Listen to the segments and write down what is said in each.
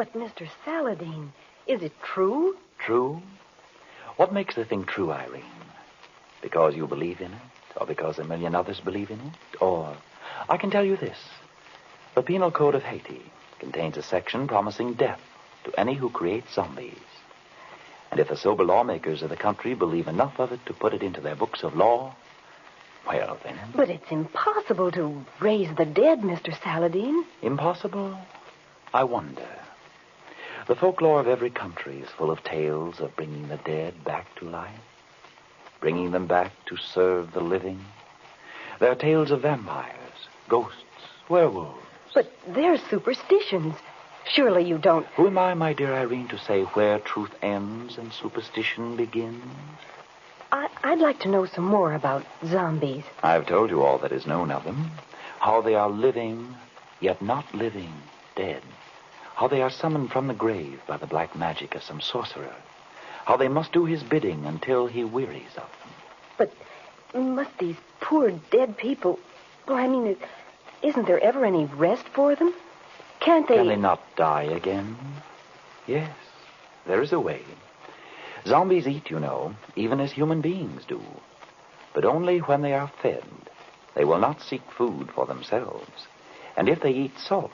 But, Mr. Saladin, is it true? True? What makes the thing true, Irene? Because you believe in it? Or because a million others believe in it? Or, I can tell you this. The Penal Code of Haiti contains a section promising death to any who create zombies. And if the sober lawmakers of the country believe enough of it to put it into their books of law, well, then... But it's impossible to raise the dead, Mr. Saladin. Impossible? I wonder. The folklore of every country is full of tales of bringing the dead back to life, bringing them back to serve the living. There are tales of vampires, ghosts, werewolves. But they're superstitions. Surely you don't... Who am I, my dear Irene, to say where truth ends and superstition begins? I'd like to know some more about zombies. I've told you all that is known of them. How they are living, yet not living, dead. How they are summoned from the grave by the black magic of some sorcerer. How they must do his bidding until he wearies of them. But must these poor dead people... Well, I mean, isn't there ever any rest for them? Can't they... Can they not die again? Yes, there is a way. Zombies eat, you know, even as human beings do. But only when they are fed. They will not seek food for themselves. And if they eat salt,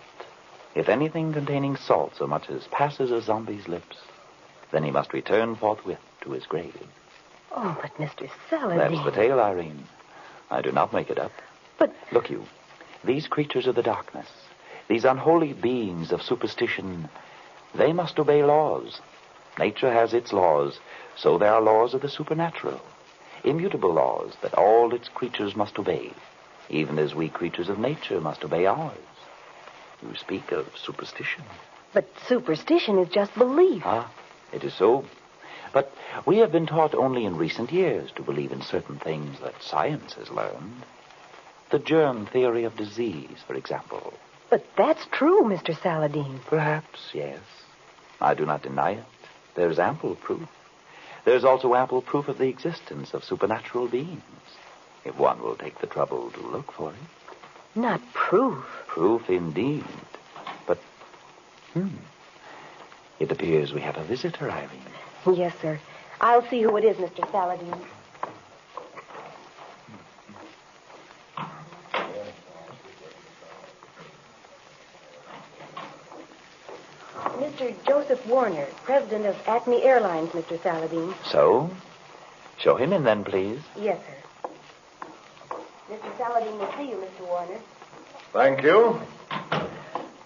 if anything containing salt so much as passes a zombie's lips, then he must return forthwith to his grave. Oh, but Mr. Saladin... That's the tale, Irene. I do not make it up. But... Look you, these creatures of the darkness, these unholy beings of superstition, they must obey laws. Nature has its laws, so there are laws of the supernatural. Immutable laws that all its creatures must obey, even as we creatures of nature must obey ours. You speak of superstition. But superstition is just belief. Ah, it is so. But we have been taught only in recent years to believe in certain things that science has learned. The germ theory of disease, for example. But that's true, Mr. Saladin. Perhaps, yes. I do not deny it. There's ample proof. There's also ample proof of the existence of supernatural beings, if one will take the trouble to look for it. Not proof. Proof indeed. But, it appears we have a visitor, Irene. Yes, sir. I'll see who it is, Mr. Saladin. Mr. Joseph Warner, president of Acme Airlines, Mr. Saladin. So? Show him in then, please. Yes, sir. Mr. Saladin will see you, Mr. Warner. Thank you.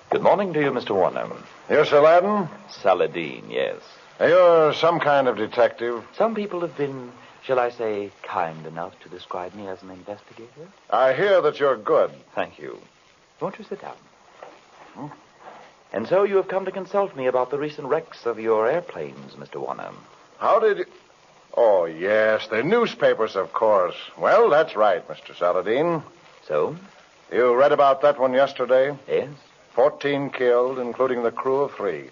Good morning to you, Mr. Warner. You're Saladin? Saladin, yes. You're some kind of detective. Some people have been, shall I say, kind enough to describe me as an investigator. I hear that you're good. Thank you. Won't you sit down? And so you have come to consult me about the recent wrecks of your airplanes, Mr. Warner. How did you... Oh, yes, the newspapers, of course. Well, that's right, Mr. Saladin. So? You read about that one yesterday? Yes. 14 killed, including the crew of 3.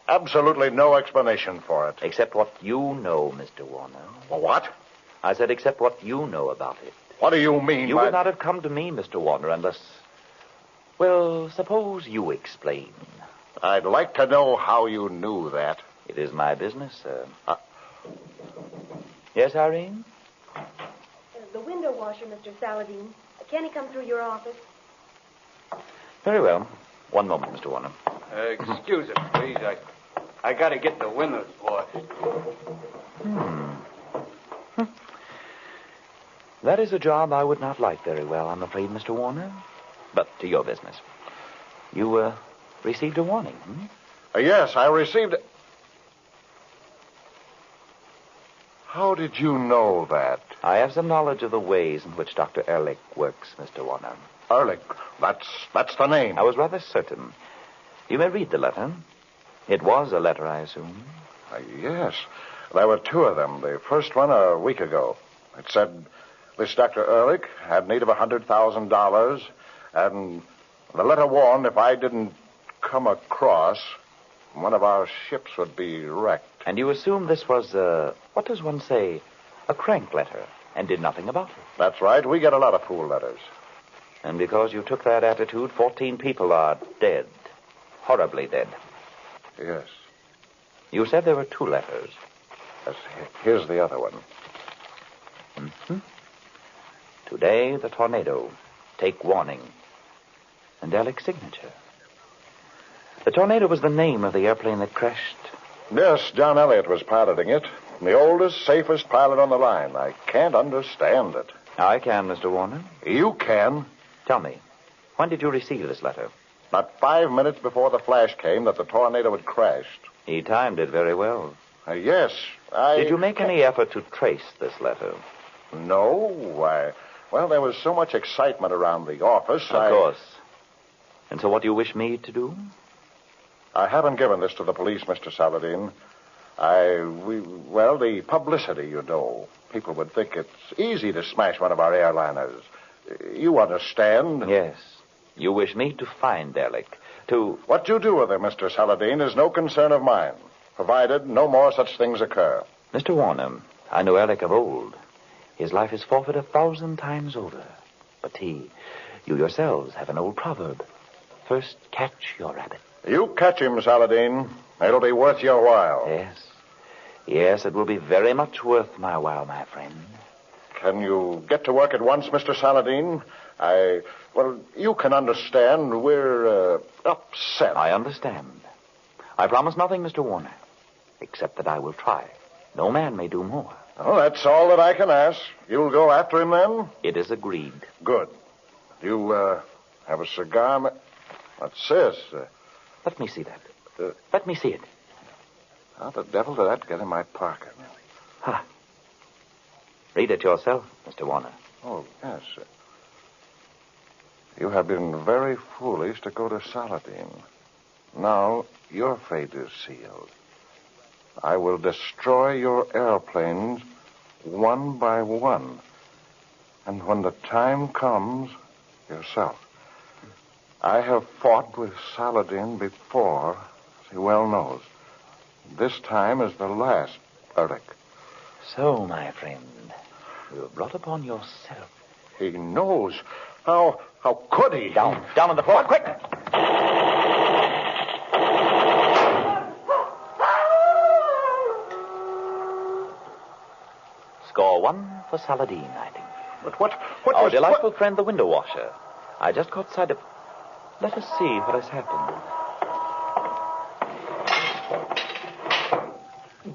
Absolutely no explanation for it. Except what you know, Mr. Warner. What? I said except what you know about it. What do you mean You would not have come to me, Mr. Warner, unless... Well, suppose you explain. I'd like to know how you knew that. It is my business, sir. Yes, Irene? The window washer, Mr. Saladin. Can he come through your office? Very well. One moment, Mr. Warner. Excuse us, please. I got to get the windows washed. That is a job I would not like very well, I'm afraid, Mr. Warner. But to your business. You, received a warning, Yes, I received... How did you know that? I have some knowledge of the ways in which Dr. Ehrlich works, Mr. Warner. Ehrlich? That's the name. I was rather certain. You may read the letter. It was a letter, I assume. Yes. There were 2 of them. The first one a week ago. It said this Dr. Ehrlich had need of $100,000, and the letter warned if I didn't come across, one of our ships would be wrecked. And you assume this was, what does one say, a crank letter, and did nothing about it? That's right. We get a lot of fool letters. And because you took that attitude, 14 people are dead. Horribly dead. Yes. You said there were 2 letters. Yes. Here's the other one. Mm-hmm. Today, the tornado. Take warning. And Erlich's signature. The tornado was the name of the airplane that crashed. Yes, John Elliott was piloting it. The oldest, safest pilot on the line. I can't understand it. I can, Mr. Warner. You can. Tell me, when did you receive this letter? Not 5 minutes before the flash came that the tornado had crashed. He timed it very well. Yes, Did you make any effort to trace this letter? No, well, there was so much excitement around the office. Of course. And so what do you wish me to do? I haven't given this to the police, Mr. Saladin. The publicity, you know. People would think it's easy to smash one of our airliners. You understand? Yes. You wish me to find Erlich, to... What you do with him, Mr. Saladin, is no concern of mine, provided no more such things occur. Mr. Warner, I know Erlich of old. His life is forfeit 1,000 times over. But you yourselves have an old proverb. First catch your rabbit. You catch him, Saladin. It'll be worth your while. Yes. Yes, it will be very much worth my while, my friend. Can you get to work at once, Mr. Saladin? You can understand. We're upset. I understand. I promise nothing, Mr. Warner, except that I will try. No man may do more. Oh, that's all that I can ask. You'll go after him, then? It is agreed. Good. You, have a cigar? What's this? Let me see that. Let me see it. How the devil did that get in my pocket? Ha. Read it yourself, Mr. Warner. Oh, yes. You have been very foolish to go to Saladin. Now your fate is sealed. I will destroy your airplanes one by one. And when the time comes, yourself. I have fought with Saladin before, as he well knows. This time is the last, Erlich. So, my friend, you have brought upon yourself. He knows. How could he? Down on the floor, quick! Score 1 for Saladin, I think. But what Our was... delightful friend, the window washer. I just caught sight of... Let us see what has happened.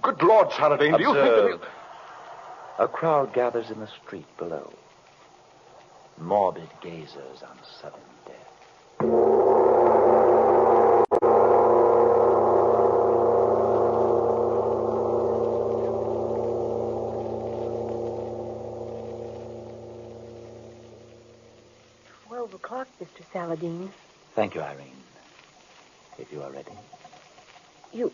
Good Lord, Saladin, do you think that A crowd gathers in the street below. Morbid gazers on sudden death. O'clock, Mr. Saladin. Thank you, Irene. If you are ready. You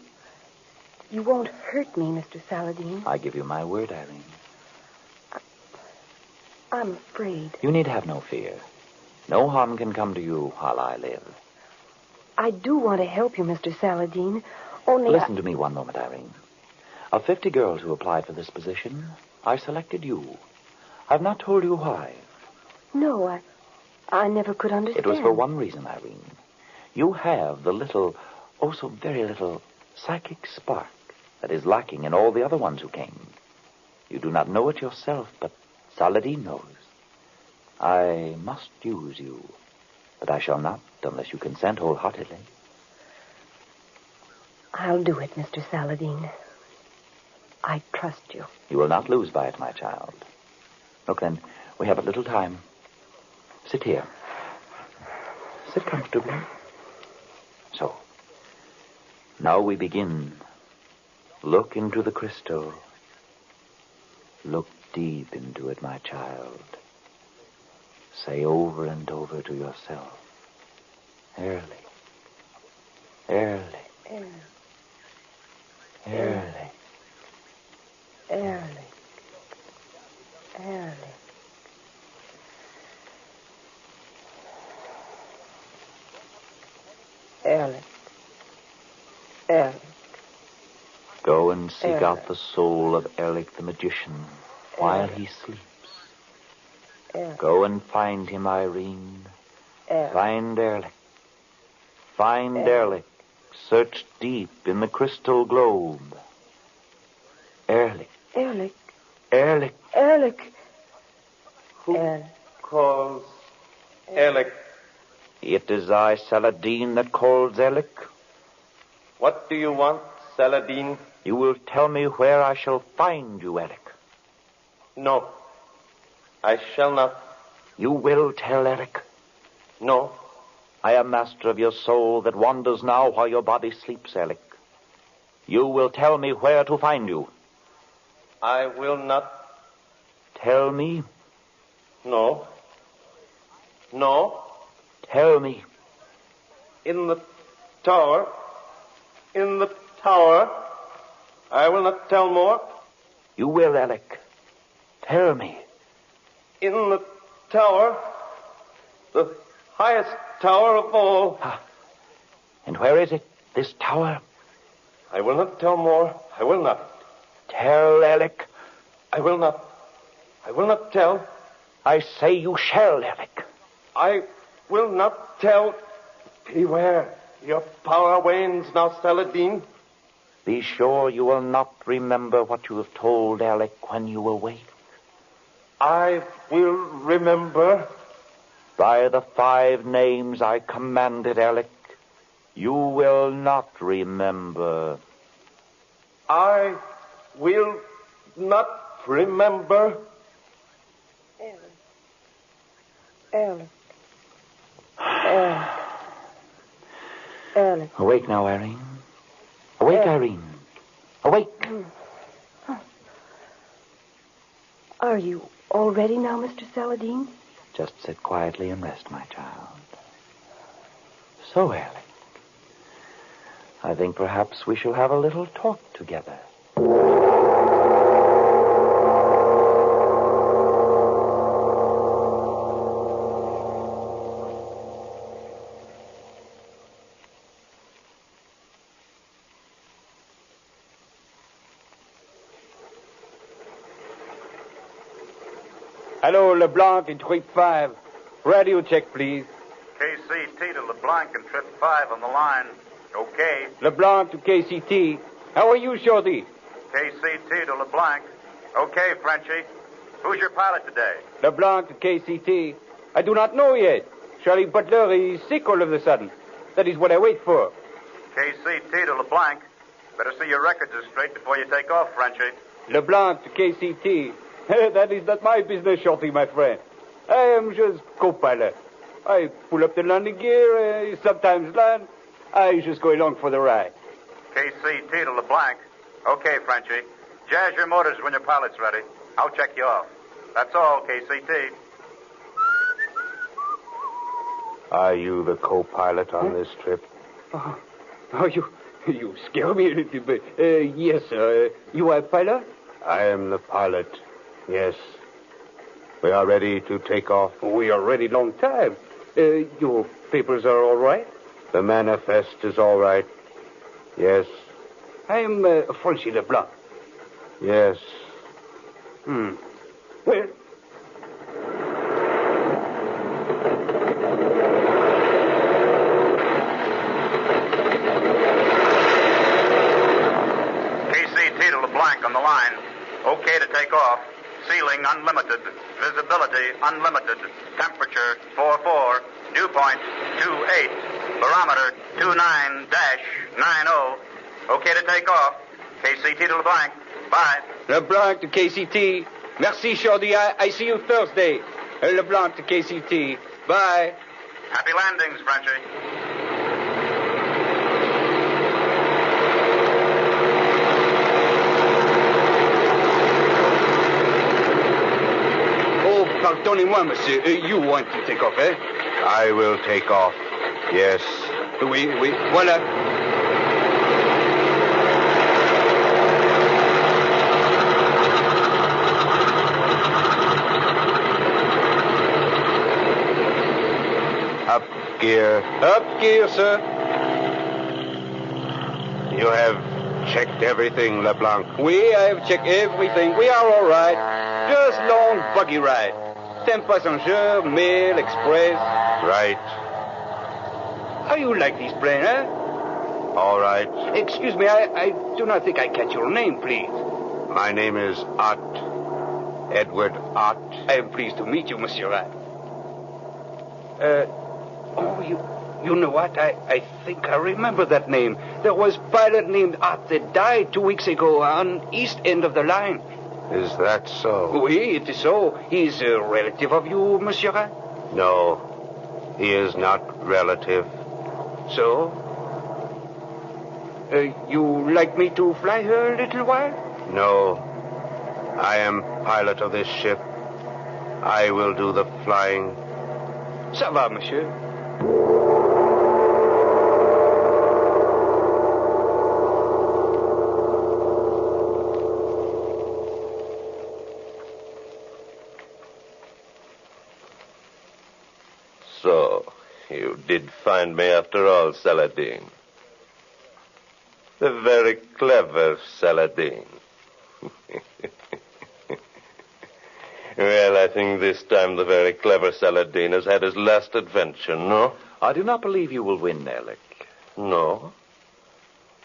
won't hurt me, Mr. Saladin. I give you my word, Irene. I'm afraid. You need have no fear. No harm can come to you while I live. I do want to help you, Mr. Saladin. Only Listen to me one moment, Irene. Of 50 girls who applied for this position, I selected you. I've not told you why. No, I never could understand. It was for one reason, Irene. You have the little, oh so very little, psychic spark that is lacking in all the other ones who came. You do not know it yourself, but Saladin knows. I must use you, but I shall not unless you consent wholeheartedly. I'll do it, Mr. Saladin. I trust you. You will not lose by it, my child. Look, then, we have but little time. Sit here. Sit comfortably. So. Now we begin. Look into the crystal. Look deep into it, my child. Say over and over to yourself. Early. Early. Early. Early. Early. Erlich. Erlich. Go and seek Erlich. out the soul of Erlich the magician while Erlich. he sleeps. Erlich. Go and find him, Irene. Erlich. Find Erlich. Find Erlich. Erlich. searched deep in the crystal globe. Ehrlich. Ehrlich. Ehrlich. Ehrlich. Who calls Ehrlich? It is I, Saladin, that calls Ehrlich. What do you want, Saladin? You will tell me where I shall find you, Ehrlich. No. I shall not. You will tell Ehrlich. No. I am master of your soul that wanders now while your body sleeps, Ehrlich. You will tell me where to find you. I will not. Tell me. No. No. Tell me. In the tower. In the tower. I will not tell more. You will, Ehrlich. Tell me. In the tower. The highest tower of all. Ah. And where is it, this tower? I will not tell more. I will not. Tell, Ehrlich. I will not. I will not tell. I say you shall, Ehrlich. I will not tell. Beware. Your power wanes now, Saladin. Be sure you will not remember what you have told Ehrlich when you awake. I will remember. By the 5 names I commanded, Ehrlich, you will not remember. I will not remember. Ehrlich. Ehrlich. Ehrlich. Awake now, Irene. Awake, Irene. Awake. Are you all ready now, Mr. Saladin? Just sit quietly and rest, my child. So, Ehrlich, I think perhaps we shall have a little talk together. Hello, LeBlanc in trip 5. Radio check, please. KCT to LeBlanc and trip 5 on the line. Okay. LeBlanc to KCT. How are you, Shorty? KCT to LeBlanc. Okay, Frenchie. Who's your pilot today? LeBlanc to KCT. I do not know yet. Charlie Butler is sick all of a sudden. That is what I wait for. KCT to LeBlanc. Better see your records are straight before you take off, Frenchie. LeBlanc to KCT. That is not my business, Shorty, my friend. I am just co-pilot. I pull up the landing gear, sometimes land. I just go along for the ride. KCT to LeBlanc. Okay, Frenchie. Jazz your motors when your pilot's ready. I'll check you off. That's all, KCT. Are you the co-pilot on this trip? Oh, you scare me a little bit. Yes, sir. You are a pilot? I am the pilot. Yes. We are ready to take off. We are ready long time. Your papers are all right? The manifest is all right. Yes. I am Francis Leblanc. Yes. Well, KCT to LeBlanc on the line. Okay to take off. Ceiling unlimited. Visibility unlimited. Temperature 44. Dew point 28. Barometer 29-90. Okay to take off. KCT to LeBlanc. Bye. LeBlanc to KCT. Merci, Shorty. I see you Thursday. LeBlanc to KCT. Bye. Happy landings, Frenchie. Pardonnez-moi, monsieur. You want to take off, eh? I will take off. Yes. Oui, voilà. Up gear. Up gear, sir. You have checked everything, LeBlanc. Oui, I have checked everything. We are all right. Just long buggy ride. 10 passengers, mail, express. Right. How you like this plane, eh? All right. Excuse me, I do not think I catch your name, please. My name is Ott. Edward Ott. I am pleased to meet you, Monsieur Rat. You know what? I think I remember that name. There was a pilot named Ott that died 2 weeks ago on east end of the line. Is that so? Oui, it is so. He's a relative of you, Monsieur Rat? No, he is not relative. So? You like me to fly her a little while? No, I am pilot of this ship. I will do the flying. Ça va, monsieur. So, you did find me after all, Saladin. The very clever Saladin. Well, I think this time the very clever Saladin has had his last adventure, no? I do not believe you will win, Alec. No?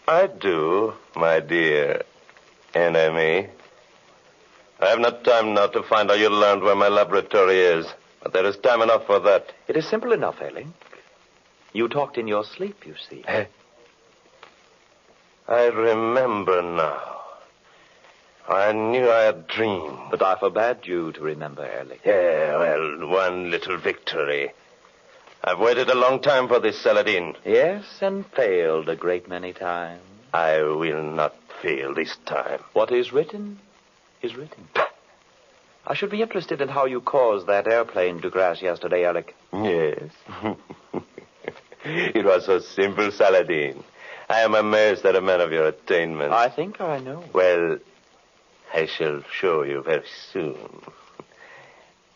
I do, my dear enemy. I have not time now to find out you learned where my laboratory is, but there is time enough for that. It is simple enough, Alec. You talked in your sleep, you see. I remember now. I knew I had dreamed. But I forbade you to remember, Alec. Yeah, well, one little victory. I've waited a long time for this, Saladin. Yes, and failed a great many times. I will not fail this time. What is written is written. I should be interested in how you caused that airplane to crash yesterday, Alec. Yes. It was so simple, Saladin. I am amazed at a man of your attainments. I think I know. Well, I shall show you very soon.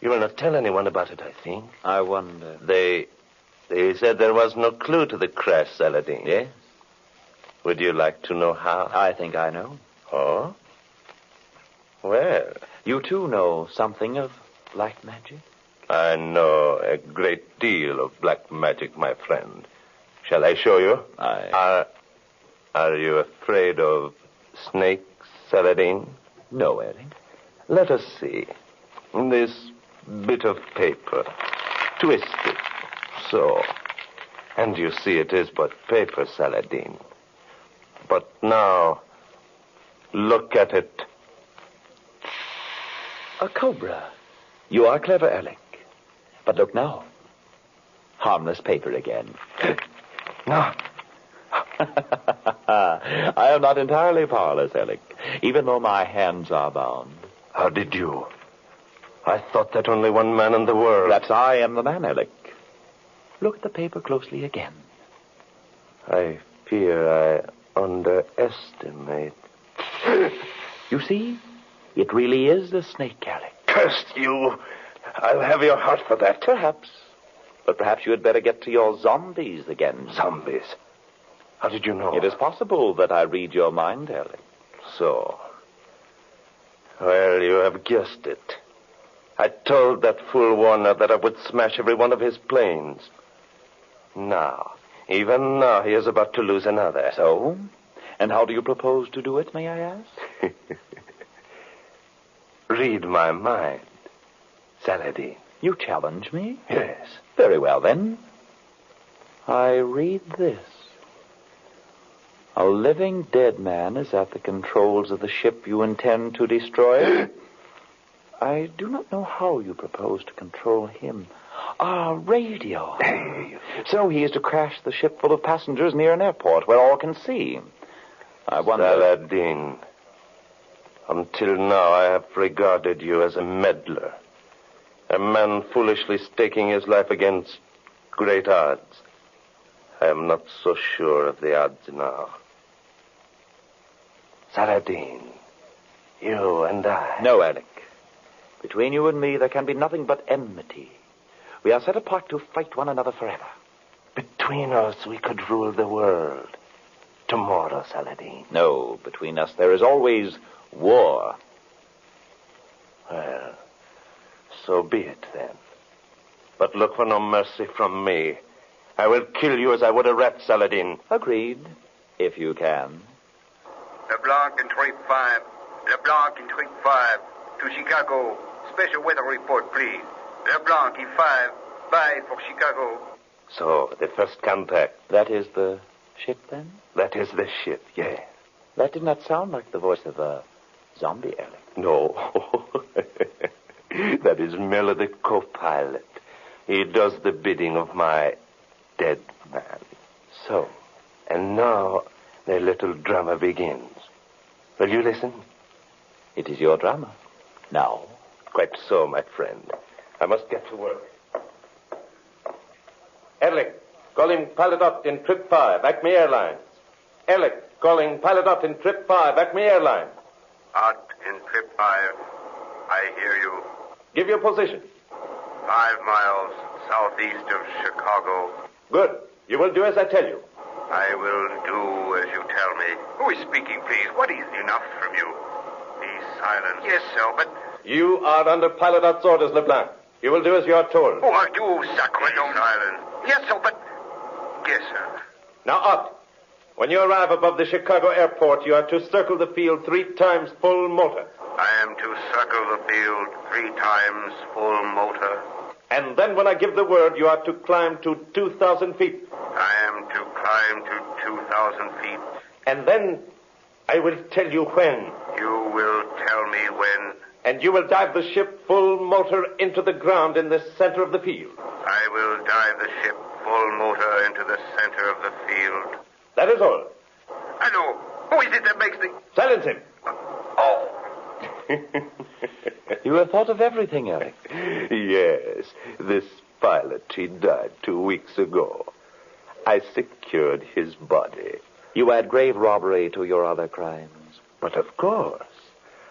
You will not tell anyone about it, I think. I wonder. They said there was no clue to the crash, Saladin. Yes? Would you like to know how? I think I know. Oh? Well, You too know something of black magic? I know a great deal of black magic, my friend. Shall I show you? Are you afraid of snakes, Saladin? No, Alec. Let us see. This bit of paper. Twist it. So. And you see it is but paper, Saladin. But now, look at it. A cobra. You are clever, Alec. But look now. Harmless paper again. No. I am not entirely powerless, Alec, even though my hands are bound. How did you? I thought that only one man in the world. Perhaps I am the man, Alec. Look at the paper closely again. I fear I underestimate. You see? It really is the snake, Alec. Curse you! I'll have your heart for that. Perhaps. But perhaps you had better get to your zombies again. Zombies? How did you know? It is possible that I read your mind, Alec. So. Well, you have guessed it. I told that fool Warner that I would smash every one of his planes. Now, even now, he is about to lose another. So? And how do you propose to do it, may I ask? Read my mind, Saladin. You challenge me? Yes. Very well, then. I read this. A living dead man is at the controls of the ship you intend to destroy. I do not know how you propose to control him. Radio. So he is to crash the ship full of passengers near an airport where all can see. I wonder... Saladin, until now I have regarded you as a meddler. A man foolishly staking his life against great odds. I am not so sure of the odds now. Saladin, you and I... No, Alec. Between you and me, there can be nothing but enmity. We are set apart to fight one another forever. Between us, we could rule the world. Tomorrow, Saladin. No, between us, there is always war. Well, so be it then. But look for no mercy from me. I will kill you as I would a rat, Saladin. Agreed. If you can. LeBlanc and Trip 5. LeBlanc and Trip 5. To Chicago. Special weather report, please. LeBlanc E5. Bye for Chicago. So, the first contact. That is the ship, then? That is the ship, yeah. That did not sound like the voice of a zombie, Alec. No. That is Miller, the co-pilot. He does the bidding of my dead man. So? And now the little drama begins. Will you listen? It is your drama. Now? Quite so, my friend. I must get to work. Ehrlich, calling pilot up in Trip 5, Acme Airlines. Ehrlich, calling pilot up in Trip 5, Acme Airlines. Out in Trip 5. I hear you. Give your position. 5 miles southeast of Chicago. Good. You will do as I tell you. I will do as you tell me. Who is speaking, please? What is enough from you? Be silent. Yes, sir, but... You are under pilot out's orders, LeBlanc. You will do as you are told. Oh, I do, sacre. Silent. Yes, sir, but... Yes, sir. Now, up. When you arrive above the Chicago airport, you are to circle the field 3 times full motor. I am to circle the field 3 times full motor. And then when I give the word, you are to climb to 2,000 feet. I am to climb to 2,000 feet. And then I will tell you when. You will tell me when. And you will dive the ship full motor into the ground in the center of the field. I will dive the ship full motor into the center of the field. That is all. Hello. Who is it that makes the... Silence him. Oh. You have thought of everything, Eric. Yes, this pilot, he died 2 weeks ago. I secured his body. You add grave robbery to your other crimes. But of course,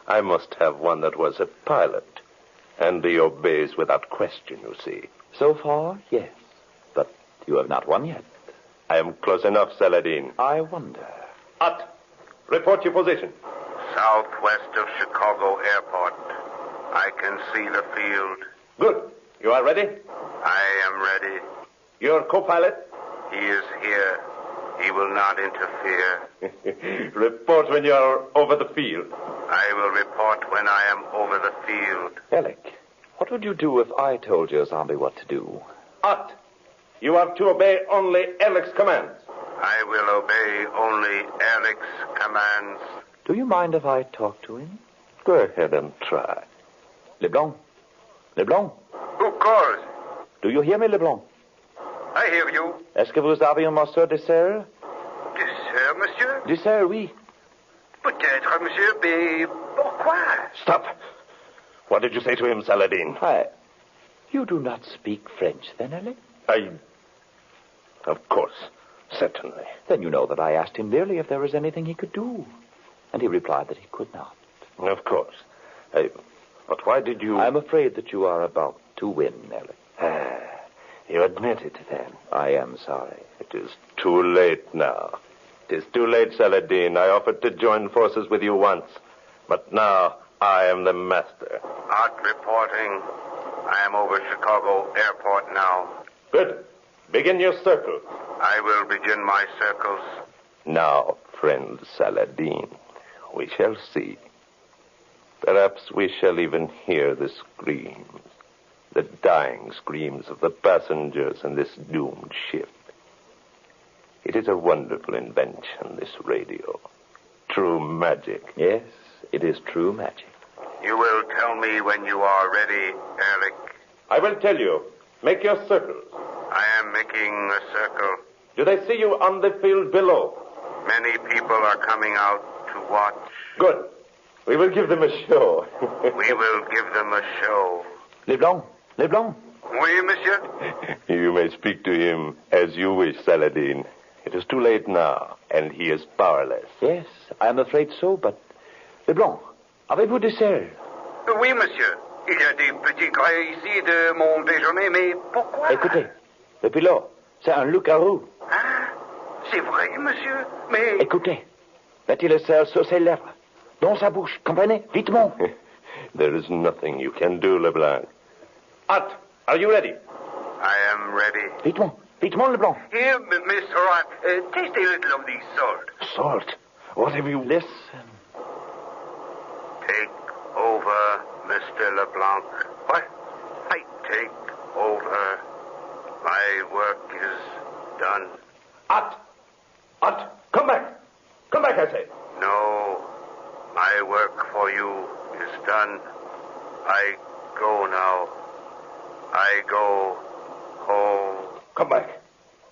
I must have one that was a pilot. And he obeys without question, you see. So far, yes. But you have not won yet. I am close enough, Saladin. I wonder. Ut. Report your position. Southwest of Chicago Airport. I can see the field. Good. You are ready? I am ready. Your co-pilot? He is here. He will not interfere. Report when you are over the field. I will report when I am over the field. Alec, what would you do if I told your zombie what to do? Ut. You are to obey only Erlich's commands. I will obey only Erlich's commands. Do you mind if I talk to him? Go ahead and try. Leblanc. Leblanc. Who calls? Do you hear me, Leblanc? I hear you. Est-ce que vous avez un morceau de dessert? Dessert, monsieur? Dessert, oui. Peut-être, monsieur, mais pourquoi? Stop. What did you say to him, Saladin? You do not speak French, then, Alec? Of course. Certainly. Then you know that I asked him merely if there was anything he could do. And he replied that he could not. Of course. But why did you... I'm afraid that you are about to win, Alec. You admit it, then? I am sorry. It is too late now. It is too late, Saladin. I offered to join forces with you once. But now I am the master. Out reporting. I am over Chicago Airport now. Good. Begin your circle. I will begin my circles. Now, friend Saladin, we shall see. Perhaps we shall even hear the screams, the dying screams of the passengers in this doomed ship. It is a wonderful invention, this radio. True magic. Yes, it is true magic. You will tell me when you are ready, Erlich. I will tell you. Make your circles. I am making a circle. Do they see you on the field below? Many people are coming out to watch. Good. We will give them a show. We will give them a show. Leblanc. Leblanc. Oui, monsieur? You may speak to him as you wish, Saladin. It is too late now, and he is powerless. Yes, I am afraid so, but... Leblanc, avez-vous dessert? Oui, monsieur. Il y a des petits grains ici de mon déjeuner, mais pourquoi? Écoutez, le pilote, c'est un loup-garou. Ah, c'est vrai, monsieur, mais... Écoutez, mettez le sel sur ses lèvres, dans sa bouche, comprenez? Vitement. There is nothing you can do, Leblanc. Ut, are you ready? I am ready. Vitement, Vite, Leblanc. Here, Mr. Ryan, taste a little of the salt. Salt? What have you... Listen. Take over, Mr. LeBlanc. What? I take over. My work is done. Ott! Come back! Come back, I say. No, my work for you is done. I go now. I go home. Come back!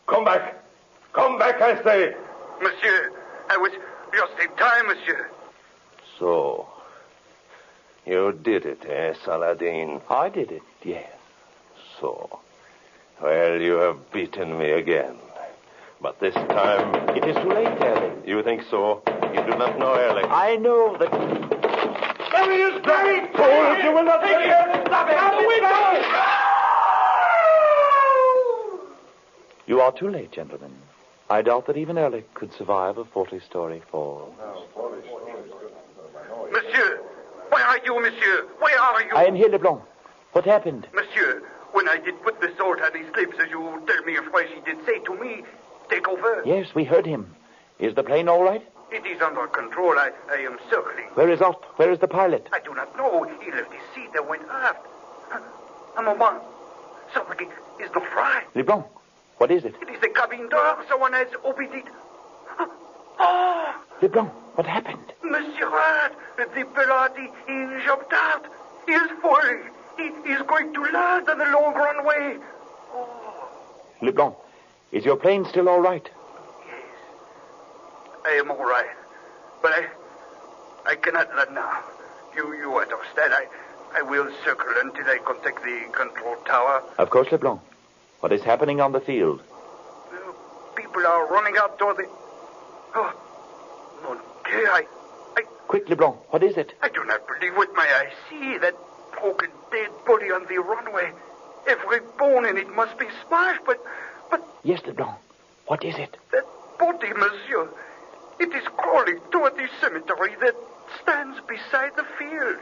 Come back! Come back, I say! Monsieur, I was just in time, monsieur. So, you did it, eh, Saladin? I did it, yes. So, well, you have beaten me again. But this time... It is too late, Erlich. You think so? You do not know Erlich. I know that... There he is, Barry! Fools, you will not take it! Stop it! Out the window! You are too late, gentlemen. I doubt that even Erlich could survive a 40-story fall. Monsieur, where are you, monsieur? Where are you? I am here, Leblanc. What happened? Monsieur, when I did put the salt on his lips, as you tell me afresh, he did say to me, take over. Yes, we heard him. Is the plane all right? It is under control. I am circling. Where is Ott? Where is the pilot? I do not know. He left his seat and went aft. A moment. Somebody is not right. Leblanc, what is it? It is the cabin door. Someone has opened it. Leblanc, what happened? Monsieur Rad, the pilot, he jumped out. He is falling. He is going to land on the long runway. Leblanc, is your plane still all right? I am all right. But I cannot land now. You understand. I will circle until I contact the control tower. Of course, Leblanc. What is happening on the field? People are running out toward the... Oh, mon Dieu, I... Quick, Leblanc, what is it? I do not believe what my eyes see. That broken dead body on the runway. Every bone in it must be smashed, but... Yes, Leblanc. What is it? That body, monsieur. It is crawling toward the cemetery that stands beside the field.